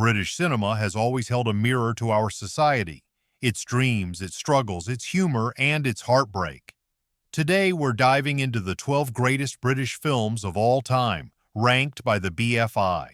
British cinema has always held a mirror to our society, its dreams, its struggles, its humor, and its heartbreak. Today, we're diving into the 12 greatest British films of all time, ranked by the BFI.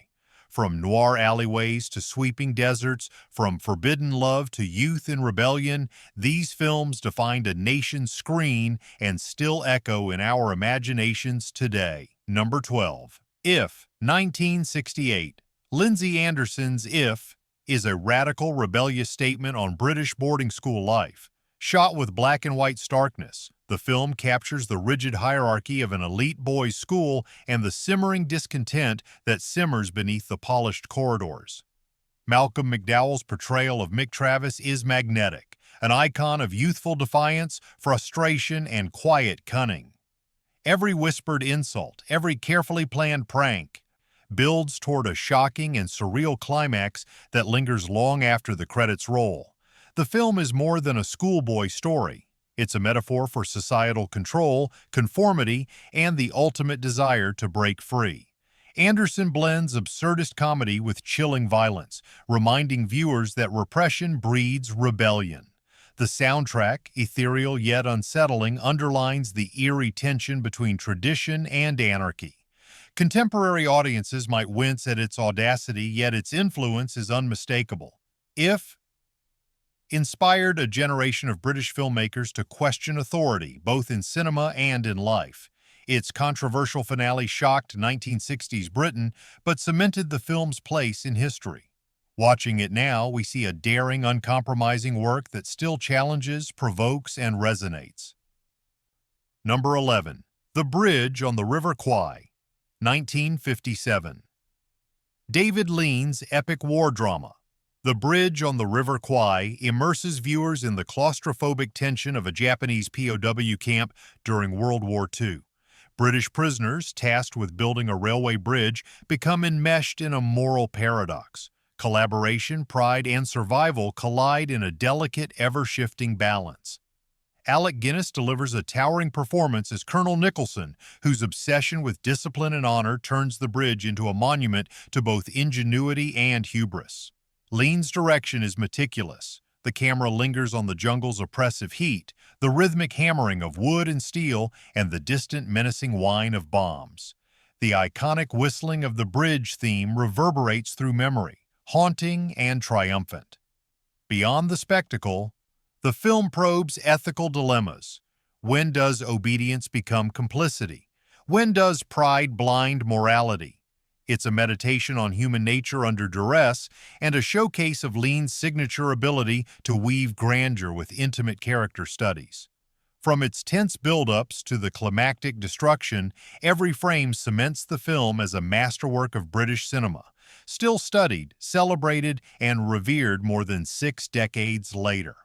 From noir alleyways to sweeping deserts, from forbidden love to youth in rebellion, these films defined a nation's screen and still echo in our imaginations today. Number 12. If, 1968. Lindsay Anderson's If is a radical, rebellious statement on British boarding school life. Shot with black and white starkness, the film captures the rigid hierarchy of an elite boys' school and the simmering discontent that simmers beneath the polished corridors. Malcolm McDowell's portrayal of Mick Travis is magnetic, an icon of youthful defiance, frustration, and quiet cunning. Every whispered insult, every carefully planned prank, builds toward a shocking and surreal climax that lingers long after the credits roll. The film is more than a schoolboy story. It's a metaphor for societal control, conformity, and the ultimate desire to break free. Anderson blends absurdist comedy with chilling violence, reminding viewers that repression breeds rebellion. The soundtrack, ethereal yet unsettling, underlines the eerie tension between tradition and anarchy. Contemporary audiences might wince at its audacity, yet its influence is unmistakable. If inspired a generation of British filmmakers to question authority, both in cinema and in life. Its controversial finale shocked 1960s Britain, but cemented the film's place in history. Watching it now, we see a daring, uncompromising work that still challenges, provokes, and resonates. Number 11. The Bridge on the River Kwai, 1957. David Lean's epic war drama, The Bridge on the River Kwai, immerses viewers in the claustrophobic tension of a Japanese POW camp during World War II. British prisoners, tasked with building a railway bridge, become enmeshed in a moral paradox. Collaboration, pride, and survival collide in a delicate, ever-shifting balance. Alec Guinness delivers a towering performance as Colonel Nicholson, whose obsession with discipline and honor turns the bridge into a monument to both ingenuity and hubris. Lean's direction is meticulous. The camera lingers on the jungle's oppressive heat, the rhythmic hammering of wood and steel, and the distant menacing whine of bombs. The iconic whistling of the bridge theme reverberates through memory, haunting and triumphant. Beyond the spectacle, the film probes ethical dilemmas. When does obedience become complicity? When does pride blind morality? It's a meditation on human nature under duress and a showcase of Lean's signature ability to weave grandeur with intimate character studies. From its tense build-ups to the climactic destruction, every frame cements the film as a masterwork of British cinema, still studied, celebrated, and revered more than 6 decades later.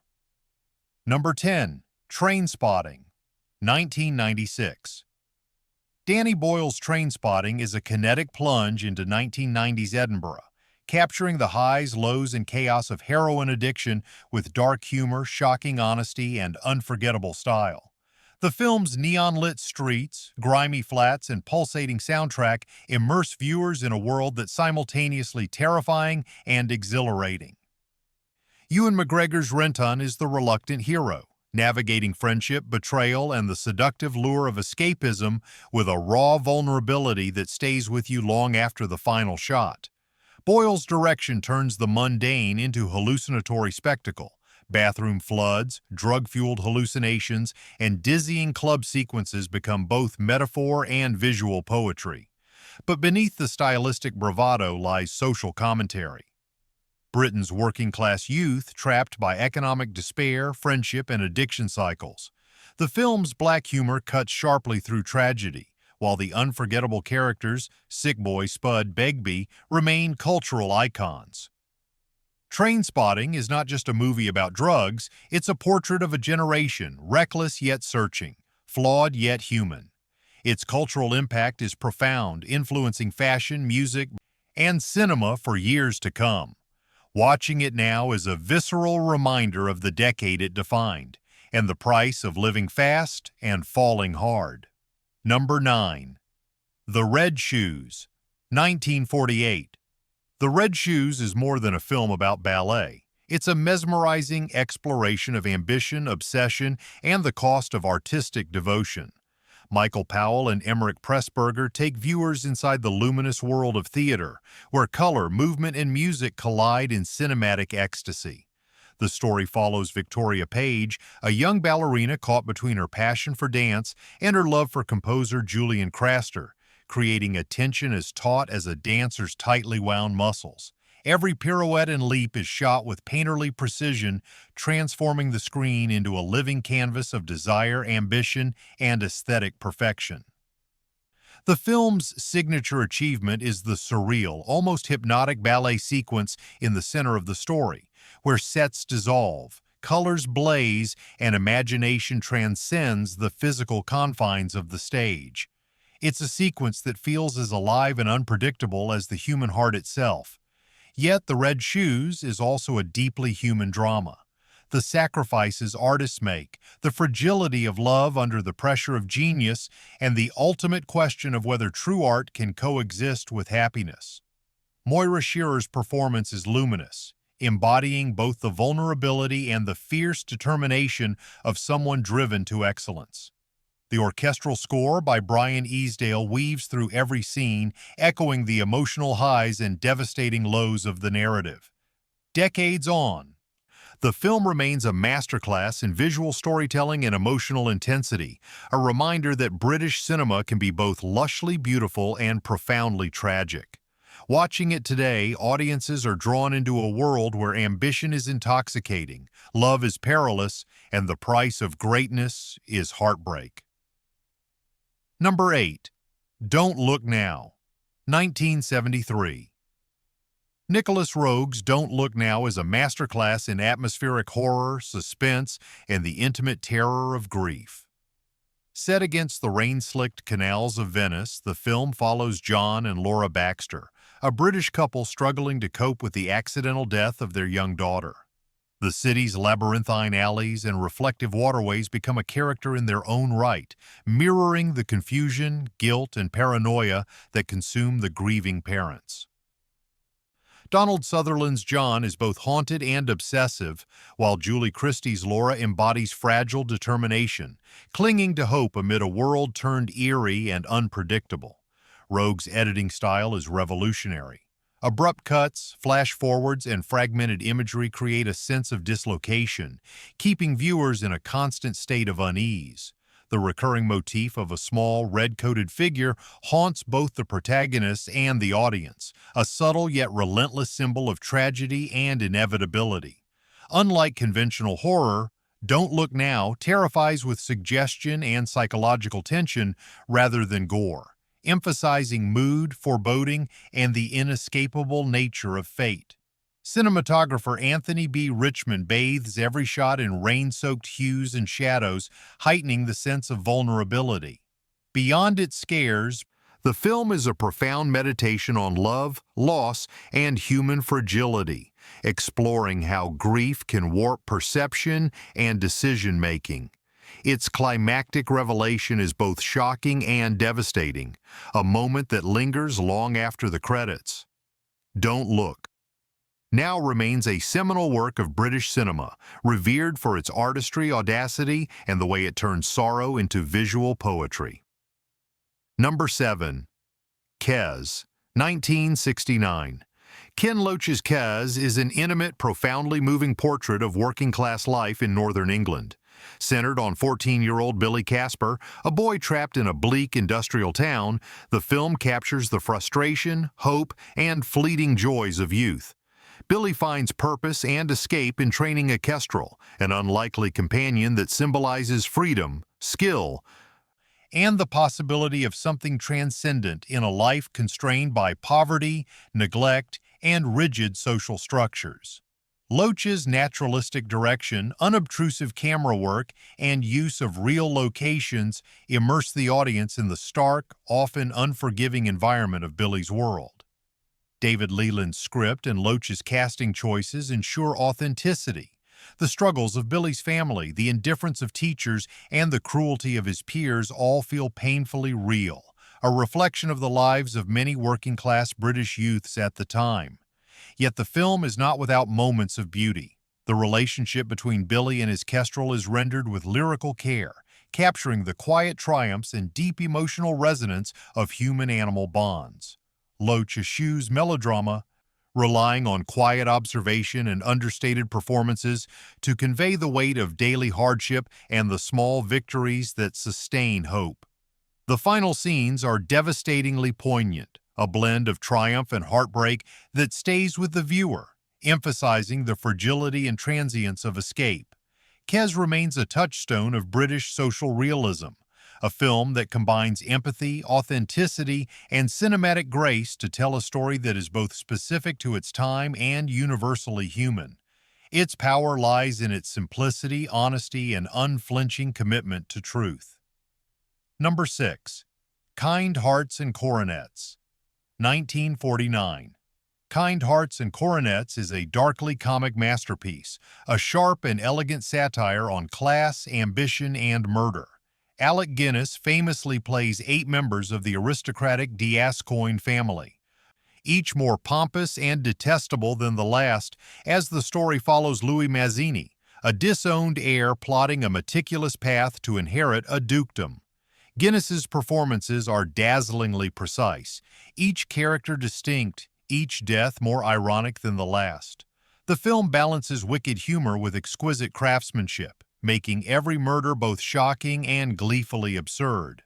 Number 10. Trainspotting, 1996. Danny Boyle's Trainspotting is a kinetic plunge into 1990s Edinburgh, capturing the highs, lows, and chaos of heroin addiction with dark humor, shocking honesty, and unforgettable style. The film's neon-lit streets, grimy flats, and pulsating soundtrack immerse viewers in a world that's simultaneously terrifying and exhilarating. Ewan McGregor's Renton is the reluctant hero, navigating friendship, betrayal, and the seductive lure of escapism with a raw vulnerability that stays with you long after the final shot. Boyle's direction turns the mundane into hallucinatory spectacle. Bathroom floods, drug-fueled hallucinations, and dizzying club sequences become both metaphor and visual poetry. But beneath the stylistic bravado lies social commentary. Britain's working-class youth trapped by economic despair, friendship, and addiction cycles. The film's black humor cuts sharply through tragedy, while the unforgettable characters, Sick Boy Spud Begbie, remain cultural icons. Trainspotting is not just a movie about drugs, it's a portrait of a generation, reckless yet searching, flawed yet human. Its cultural impact is profound, influencing fashion, music, and cinema for years to come. Watching it now is a visceral reminder of the decade it defined, and the price of living fast and falling hard. Number 9. The Red Shoes, 1948. The Red Shoes is more than a film about ballet. It's a mesmerizing exploration of ambition, obsession, and the cost of artistic devotion. Michael Powell and Emmerich Pressburger take viewers inside the luminous world of theater, where color, movement, and music collide in cinematic ecstasy. The story follows Victoria Page, a young ballerina caught between her passion for dance and her love for composer Julian Craster, creating a tension as taut as a dancer's tightly wound muscles. Every pirouette and leap is shot with painterly precision, transforming the screen into a living canvas of desire, ambition, and aesthetic perfection. The film's signature achievement is the surreal, almost hypnotic ballet sequence in the center of the story, where sets dissolve, colors blaze, and imagination transcends the physical confines of the stage. It's a sequence that feels as alive and unpredictable as the human heart itself. Yet The Red Shoes is also a deeply human drama. The sacrifices artists make, the fragility of love under the pressure of genius, and the ultimate question of whether true art can coexist with happiness. Moira Shearer's performance is luminous, embodying both the vulnerability and the fierce determination of someone driven to excellence. The orchestral score by Brian Easdale weaves through every scene, echoing the emotional highs and devastating lows of the narrative. Decades on, the film remains a masterclass in visual storytelling and emotional intensity, a reminder that British cinema can be both lushly beautiful and profoundly tragic. Watching it today, audiences are drawn into a world where ambition is intoxicating, love is perilous, and the price of greatness is heartbreak. Number 8. Don't Look Now, 1973. Nicholas Roeg's Don't Look Now is a masterclass in atmospheric horror, suspense, and the intimate terror of grief. Set against the rain-slicked canals of Venice, the film follows John and Laura Baxter, a British couple struggling to cope with the accidental death of their young daughter. The city's labyrinthine alleys and reflective waterways become a character in their own right, mirroring the confusion, guilt, and paranoia that consume the grieving parents. Donald Sutherland's John is both haunted and obsessive, while Julie Christie's Laura embodies fragile determination, clinging to hope amid a world turned eerie and unpredictable. Roeg's editing style is revolutionary. Abrupt cuts, flash-forwards, and fragmented imagery create a sense of dislocation, keeping viewers in a constant state of unease. The recurring motif of a small, red-coated figure haunts both the protagonist and the audience, a subtle yet relentless symbol of tragedy and inevitability. Unlike conventional horror, Don't Look Now terrifies with suggestion and psychological tension rather than gore, emphasizing mood, foreboding, and the inescapable nature of fate. Cinematographer Anthony B. Richmond bathes every shot in rain-soaked hues and shadows, heightening the sense of vulnerability. Beyond its scares, the film is a profound meditation on love, loss, and human fragility, exploring how grief can warp perception and decision-making. Its climactic revelation is both shocking and devastating, a moment that lingers long after the credits. Don't Look Now remains a seminal work of British cinema, revered for its artistry, audacity, and the way it turns sorrow into visual poetry. Number 7. Kes, 1969. Ken Loach's Kes is an intimate, profoundly moving portrait of working-class life in northern England. Centered on 14-year-old Billy Casper, a boy trapped in a bleak industrial town, the film captures the frustration, hope, and fleeting joys of youth. Billy finds purpose and escape in training a kestrel, an unlikely companion that symbolizes freedom, skill, and the possibility of something transcendent in a life constrained by poverty, neglect, and rigid social structures. Loach's naturalistic direction, unobtrusive camera work, and use of real locations immerse the audience in the stark, often unforgiving environment of Billy's world. David Leland's script and Loach's casting choices ensure authenticity. The struggles of Billy's family, the indifference of teachers, and the cruelty of his peers all feel painfully real, a reflection of the lives of many working-class British youths at the time. Yet the film is not without moments of beauty. The relationship between Billy and his kestrel is rendered with lyrical care, capturing the quiet triumphs and deep emotional resonance of human-animal bonds. Lo Chishu's melodrama, relying on quiet observation and understated performances to convey the weight of daily hardship and the small victories that sustain hope. The final scenes are devastatingly poignant, a blend of triumph and heartbreak that stays with the viewer, emphasizing the fragility and transience of escape. Kes remains a touchstone of British social realism, a film that combines empathy, authenticity, and cinematic grace to tell a story that is both specific to its time and universally human. Its power lies in its simplicity, honesty, and unflinching commitment to truth. Number 6. Kind Hearts and Coronets, 1949. Kind Hearts and Coronets is a darkly comic masterpiece, a sharp and elegant satire on class, ambition, and murder. Alec Guinness famously plays 8 members of the aristocratic D'Ascoyne family, each more pompous and detestable than the last, as the story follows Louis Mazzini, a disowned heir plotting a meticulous path to inherit a dukedom. Guinness's performances are dazzlingly precise, each character distinct, each death more ironic than the last. The film balances wicked humor with exquisite craftsmanship, making every murder both shocking and gleefully absurd.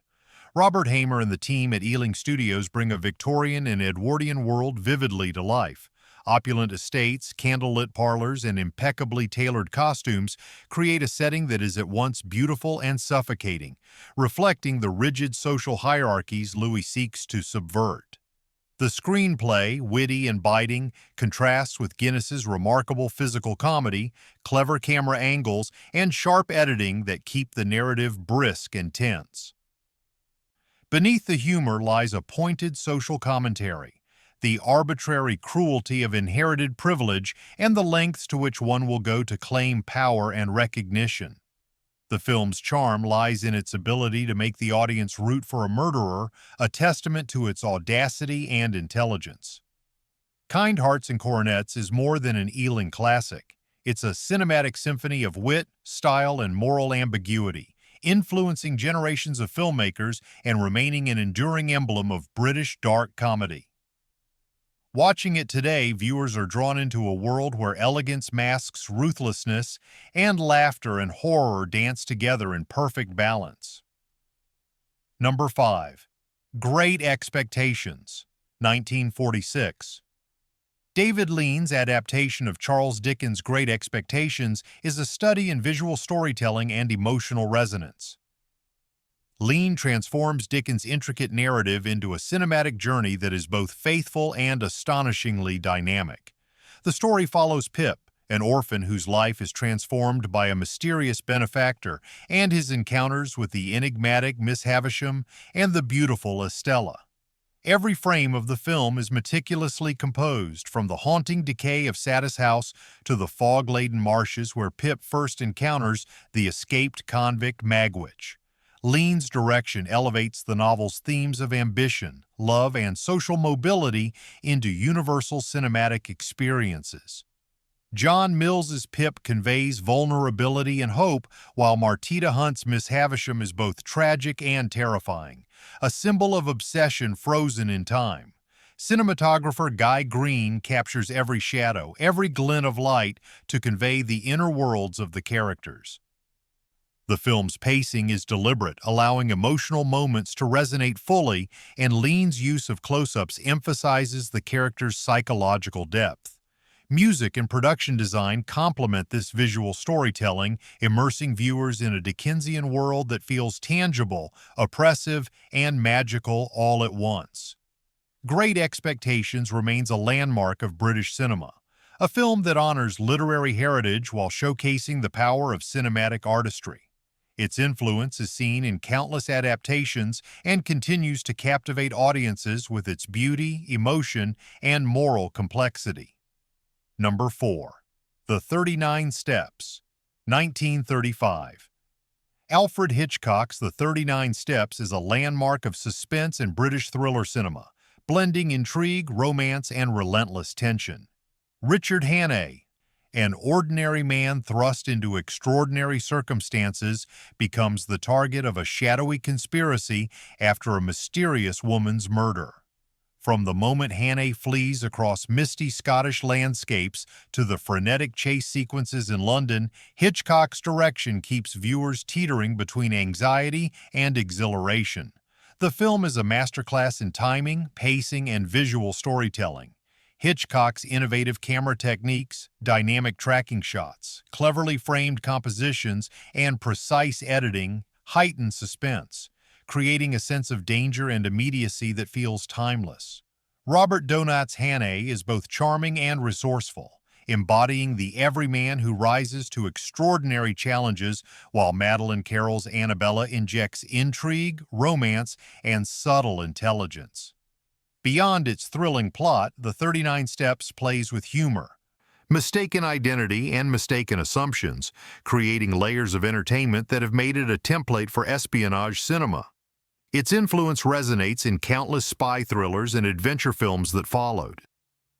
Robert Hamer and the team at Ealing Studios bring a Victorian and Edwardian world vividly to life. Opulent estates, candlelit parlors, and impeccably tailored costumes create a setting that is at once beautiful and suffocating, reflecting the rigid social hierarchies Louis seeks to subvert. The screenplay, witty and biting, contrasts with Guinness's remarkable physical comedy, clever camera angles, and sharp editing that keep the narrative brisk and tense. Beneath the humor lies a pointed social commentary, the arbitrary cruelty of inherited privilege and the lengths to which one will go to claim power and recognition. The film's charm lies in its ability to make the audience root for a murderer, a testament to its audacity and intelligence. Kind Hearts and Coronets is more than an Ealing classic. It's a cinematic symphony of wit, style, and moral ambiguity, influencing generations of filmmakers and remaining an enduring emblem of British dark comedy. Watching it today, viewers are drawn into a world where elegance masks ruthlessness and laughter and horror dance together in perfect balance. Number 5. Great Expectations, 1946. David Lean's adaptation of Charles Dickens' Great Expectations is a study in visual storytelling and emotional resonance. Lean transforms Dickens' intricate narrative into a cinematic journey that is both faithful and astonishingly dynamic. The story follows Pip, an orphan whose life is transformed by a mysterious benefactor, and his encounters with the enigmatic Miss Havisham and the beautiful Estella. Every frame of the film is meticulously composed, from the haunting decay of Satis House to the fog-laden marshes where Pip first encounters the escaped convict Magwitch. Lean's direction elevates the novel's themes of ambition, love, and social mobility into universal cinematic experiences. John Mills's Pip conveys vulnerability and hope, while Martita Hunt's Miss Havisham is both tragic and terrifying, a symbol of obsession frozen in time. Cinematographer Guy Green captures every shadow, every glint of light to convey the inner worlds of the characters. The film's pacing is deliberate, allowing emotional moments to resonate fully, and Lean's use of close-ups emphasizes the character's psychological depth. Music and production design complement this visual storytelling, immersing viewers in a Dickensian world that feels tangible, oppressive, and magical all at once. Great Expectations remains a landmark of British cinema, a film that honors literary heritage while showcasing the power of cinematic artistry. Its influence is seen in countless adaptations and continues to captivate audiences with its beauty, emotion, and moral complexity. Number 4. The 39 Steps, 1935. Alfred Hitchcock's The 39 Steps is a landmark of suspense and British thriller cinema, blending intrigue, romance, and relentless tension. Richard Hannay, an ordinary man thrust into extraordinary circumstances, becomes the target of a shadowy conspiracy after a mysterious woman's murder. From the moment Hannay flees across misty Scottish landscapes to the frenetic chase sequences in London, Hitchcock's direction keeps viewers teetering between anxiety and exhilaration. The film is a masterclass in timing, pacing, and visual storytelling. Hitchcock's innovative camera techniques, dynamic tracking shots, cleverly framed compositions, and precise editing heighten suspense, creating a sense of danger and immediacy that feels timeless. Robert Donat's Hannay is both charming and resourceful, embodying the everyman who rises to extraordinary challenges, while Madeleine Carroll's Annabella injects intrigue, romance, and subtle intelligence. Beyond its thrilling plot, The 39 Steps plays with humor, mistaken identity, and mistaken assumptions, creating layers of entertainment that have made it a template for espionage cinema. Its influence resonates in countless spy thrillers and adventure films that followed.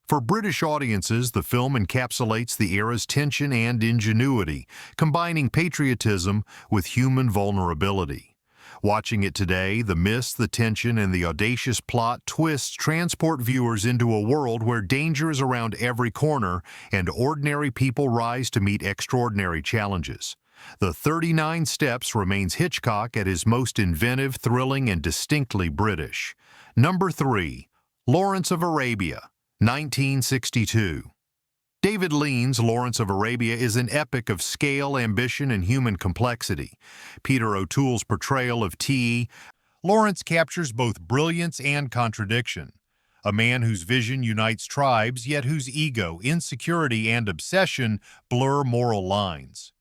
For British audiences, the film encapsulates the era's tension and ingenuity, combining patriotism with human vulnerability. Watching it today, the mist, the tension, and the audacious plot twists transport viewers into a world where danger is around every corner and ordinary people rise to meet extraordinary challenges. The 39 Steps remains Hitchcock at his most inventive, thrilling, and distinctly British. Number 3. Lawrence of Arabia, 1962. David Lean's Lawrence of Arabia is an epic of scale, ambition, and human complexity. Peter O'Toole's portrayal of T. Lawrence captures both brilliance and contradiction. A man whose vision unites tribes, yet whose ego, insecurity, and obsession blur moral lines.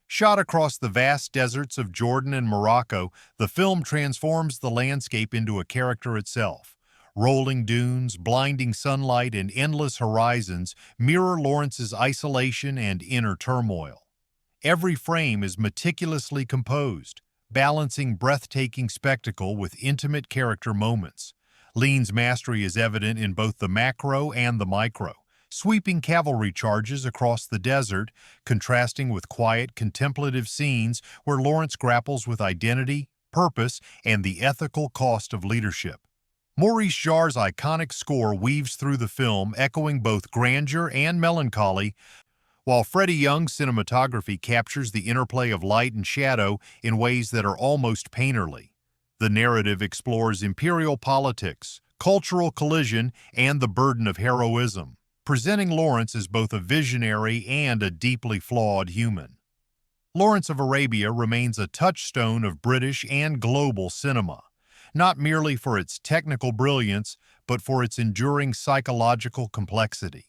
Shot across the vast deserts of Jordan and Morocco, the film transforms the landscape into a character itself. Rolling dunes, blinding sunlight, and endless horizons mirror Lawrence's isolation and inner turmoil. Every frame is meticulously composed, balancing breathtaking spectacle with intimate character moments. Lean's mastery is evident in both the macro and the micro, sweeping cavalry charges across the desert, contrasting with quiet, contemplative scenes where Lawrence grapples with identity, purpose, and the ethical cost of leadership. Maurice Jarre's iconic score weaves through the film, echoing both grandeur and melancholy, while Freddie Young's cinematography captures the interplay of light and shadow in ways that are almost painterly. The narrative explores imperial politics, cultural collision, and the burden of heroism, presenting Lawrence as both a visionary and a deeply flawed human. Lawrence of Arabia remains a touchstone of British and global cinema, not merely for its technical brilliance, but for its enduring psychological complexity.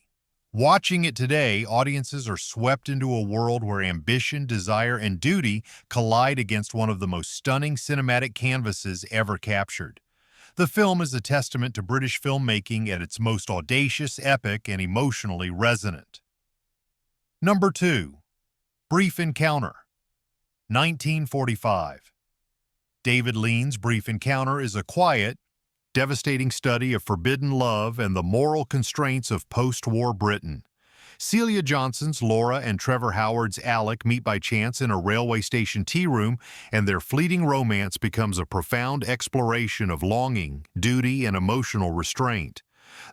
Watching it today, audiences are swept into a world where ambition, desire, and duty collide against one of the most stunning cinematic canvases ever captured. The film is a testament to British filmmaking at its most audacious, epic, and emotionally resonant. Number 2. Brief Encounter, 1945. David Lean's Brief Encounter is a quiet, devastating study of forbidden love and the moral constraints of post-war Britain. Celia Johnson's Laura and Trevor Howard's Alec meet by chance in a railway station tea room, and their fleeting romance becomes a profound exploration of longing, duty, and emotional restraint.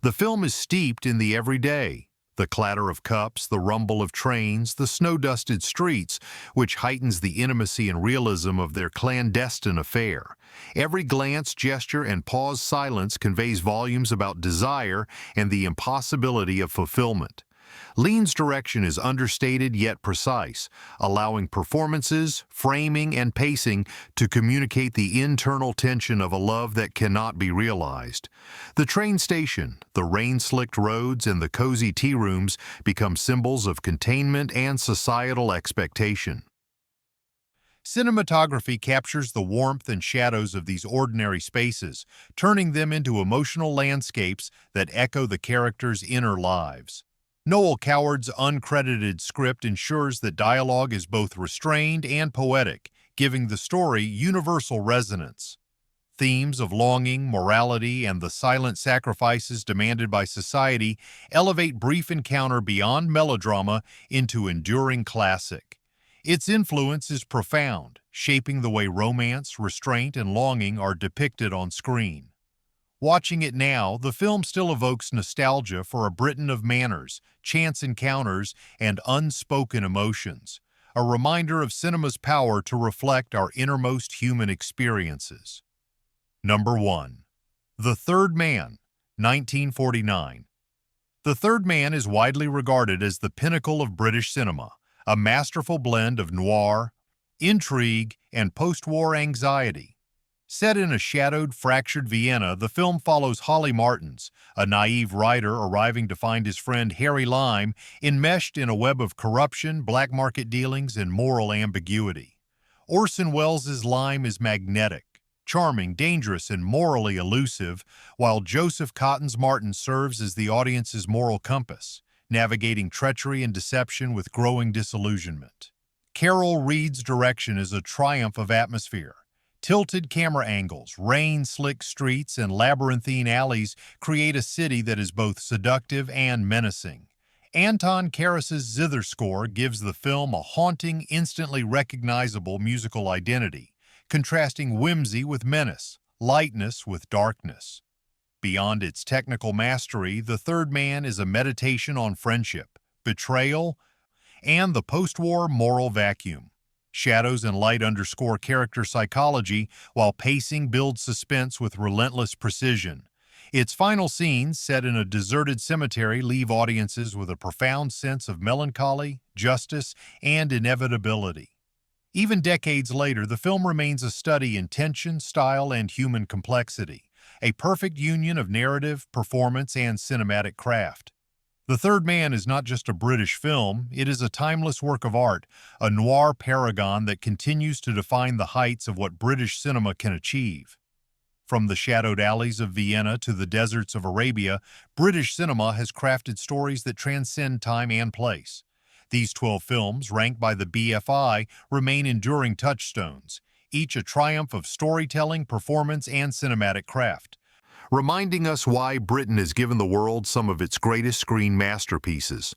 The film is steeped in the everyday, the clatter of cups, the rumble of trains, the snow-dusted streets, which heightens the intimacy and realism of their clandestine affair. Every glance, gesture, and paused silence conveys volumes about desire and the impossibility of fulfillment. Lean's direction is understated yet precise, allowing performances, framing, and pacing to communicate the internal tension of a love that cannot be realized. The train station, the rain-slicked roads, and the cozy tea rooms become symbols of containment and societal expectation. Cinematography captures the warmth and shadows of these ordinary spaces, turning them into emotional landscapes that echo the characters' inner lives. Noel Coward's uncredited script ensures that dialogue is both restrained and poetic, giving the story universal resonance. Themes of longing, morality, and the silent sacrifices demanded by society elevate Brief Encounter beyond melodrama into enduring classic. Its influence is profound, shaping the way romance, restraint, and longing are depicted on screen. Watching it now, the film still evokes nostalgia for a Britain of manners, chance encounters, and unspoken emotions, a reminder of cinema's power to reflect our innermost human experiences. Number 1. The Third Man, 1949. The Third Man is widely regarded as the pinnacle of British cinema, a masterful blend of noir, intrigue, and post-war anxiety. Set in a shadowed, fractured Vienna, the film follows Holly Martins, a naive writer arriving to find his friend Harry Lime enmeshed in a web of corruption, black market dealings, and moral ambiguity. Orson Welles' Lime is magnetic, charming, dangerous, and morally elusive, while Joseph Cotton's Martin serves as the audience's moral compass, navigating treachery and deception with growing disillusionment. Carol Reed's direction is a triumph of atmosphere. Tilted camera angles, rain-slick streets, and labyrinthine alleys create a city that is both seductive and menacing. Anton Karas's zither score gives the film a haunting, instantly recognizable musical identity, contrasting whimsy with menace, lightness with darkness. Beyond its technical mastery, The Third Man is a meditation on friendship, betrayal, and the post-war moral vacuum. Shadows and light underscore character psychology, while pacing builds suspense with relentless precision. Its final scenes, set in a deserted cemetery, leave audiences with a profound sense of melancholy, justice, and inevitability. Even decades later, the film remains a study in tension, style, and human complexity, a perfect union of narrative, performance, and cinematic craft. The Third Man is not just a British film, it is a timeless work of art, a noir paragon that continues to define the heights of what British cinema can achieve. From the shadowed alleys of Vienna to the deserts of Arabia, British cinema has crafted stories that transcend time and place. These 12 films, ranked by the BFI, remain enduring touchstones, each a triumph of storytelling, performance, and cinematic craft, reminding us why Britain has given the world some of its greatest screen masterpieces.